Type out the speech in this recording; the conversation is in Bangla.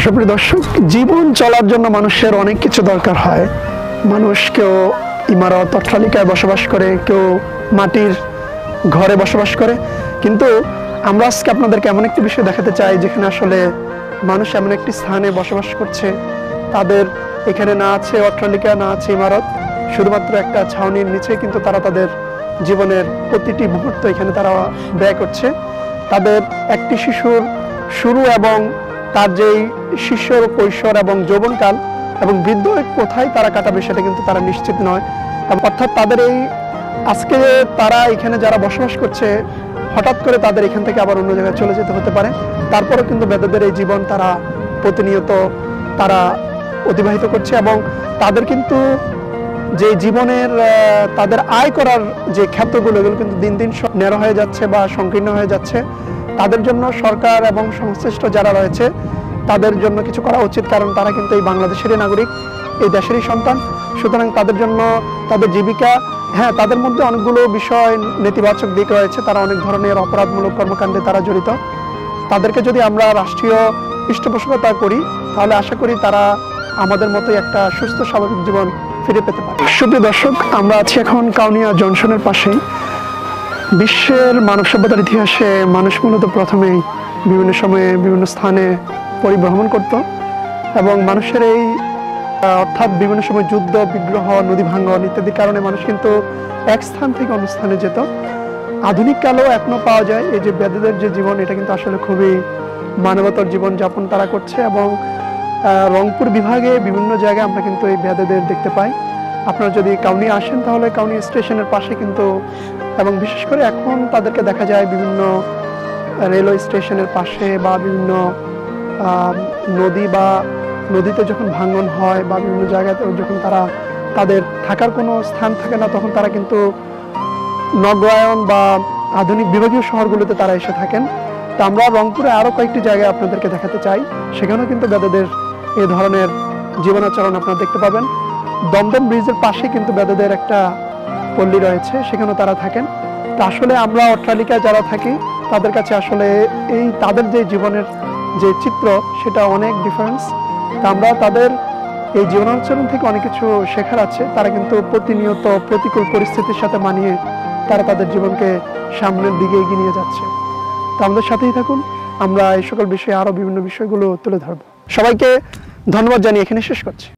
সুপ্রিয় দর্শক, জীবন চলার জন্য মানুষের অনেক কিছু দরকার হয়। মানুষ কেউ ইমারত অট্টালিকায় বসবাস করে, কেউ মাটির ঘরে বসবাস করে, কিন্তু আমরা আজকে আপনাদেরকে এমন একটি বিষয় দেখাতে চাই যেখানে আসলে মানুষ এমন একটি স্থানে বসবাস করছে, তাদের এখানে না আছে অট্টালিকা, না আছে ইমারত, শুধুমাত্র একটা ছাউনির নিচে কিন্তু তারা তাদের জীবনের প্রতিটি মুহূর্ত এখানে তারা ব্যয় করছে। তাদের একটি শিশুর শুরু এবং তার যেই শিশুর কৈশোর এবং যৌবনকাল এবং বৃদ্ধ কোথায় তারা কাটাবে সেটা কিন্তু তারা নিশ্চিত নয়। অর্থাৎ তাদের এই আজকে তারা এখানে যারা বসবাস করছে, হঠাৎ করে তাদের এখান থেকে আবার অন্য জায়গায় চলে যেতে হতে পারে। তারপরেও কিন্তু বেদেদের এই জীবন তারা প্রতিনিয়ত তারা অতিবাহিত করছে এবং তাদের কিন্তু যে জীবনের তাদের আয় করার যে ক্ষেত্রগুলো, এগুলো কিন্তু দিন দিন ন্যারো হয়ে যাচ্ছে বা সংকীর্ণ হয়ে যাচ্ছে। তাদের জন্য সরকার এবং সংশ্লিষ্ট যারা রয়েছে তাদের জন্য কিছু করা উচিত, কারণ তারা কিন্তু এই বাংলাদেশেরই নাগরিক, এই দেশেরই সন্তান। সুতরাং তাদের জন্য তাদের জীবিকা, হ্যাঁ, তাদের মধ্যে অনেকগুলো বিষয় নেতিবাচক দিক রয়েছে, তারা অনেক ধরনের অপরাধমূলক কর্মকাণ্ডে তারা জড়িত। তাদেরকে যদি আমরা রাষ্ট্রীয় পৃষ্ঠপোষকতা করি তাহলে আশা করি তারা আমাদের মতোই একটা সুস্থ স্বাভাবিক জীবন ফিরে পেতে পারে। সুপ্রিয় দর্শক, আমরা আছি এখন কাউনিয়া জংশনের পাশেই। বিশ্বের মানব সভ্যতার ইতিহাসে মানুষ মূলত প্রথমেই বিভিন্ন সময়ে বিভিন্ন স্থানে পরিভ্রমণ করত এবং মানুষের এই অর্থাৎ বিভিন্ন সময় যুদ্ধ বিগ্রহ, নদী ভাঙ্গন ইত্যাদির কারণে মানুষ কিন্তু এক স্থান থেকে অন্য স্থানে যেত। আধুনিক কালেও এখনো পাওয়া যায় এই যে বেদেদের যে জীবন, এটা কিন্তু আসলে খুবই মানবতার জীবন যাপন তারা করছে এবং রংপুর বিভাগে বিভিন্ন জায়গায় আমরা কিন্তু এই বেদেদের দেখতে পাই। আপনারা যদি কাউনিয়া আসেন তাহলে কাউনিয়া স্টেশনের পাশে কিন্তু, এবং বিশেষ করে এখন তাদেরকে দেখা যায় বিভিন্ন রেলওয়ে স্টেশনের পাশে বা বিভিন্ন নদী বা নদীতে যখন ভাঙন হয় বা বিভিন্ন জায়গাতে যখন তারা তাদের থাকার কোনো স্থান থাকে না, তখন তারা কিন্তু নগরায়ন বা আধুনিক বিভাগীয় শহরগুলোতে তারা এসে থাকেন। তো আমরা রংপুরে আরও কয়েকটি জায়গায় আপনাদেরকে দেখাতে চাই, সেখানেও কিন্তু বেদেদের এ ধরনের জীবনাচরণ আপনারা দেখতে পাবেন। দমদম ব্রিজের পাশে কিন্তু বেদেদের একটা পল্লী রয়েছে, সেখানেও তারা থাকেন। তো আসলে আমরা অট্টালিকায় যারা থাকি তাদের কাছে আসলে এই তাদের যে জীবনের যে চিত্র সেটা অনেক ডিফারেন্স। তা আমরা তাদের এই জীবনাচরণ থেকে অনেক কিছু শেখার আছে। তারা কিন্তু প্রতিনিয়ত প্রতিকূল পরিস্থিতির সাথে মানিয়ে তারা তাদের জীবনকে সামনের দিকে এগিয়ে নিয়ে যাচ্ছে। তো আমাদের সাথেই থাকুন, আমরা এই সকল বিষয়ে আরও বিভিন্ন বিষয়গুলো তুলে ধরবো। সবাইকে ধন্যবাদ জানিয়ে এখানে শেষ করছি।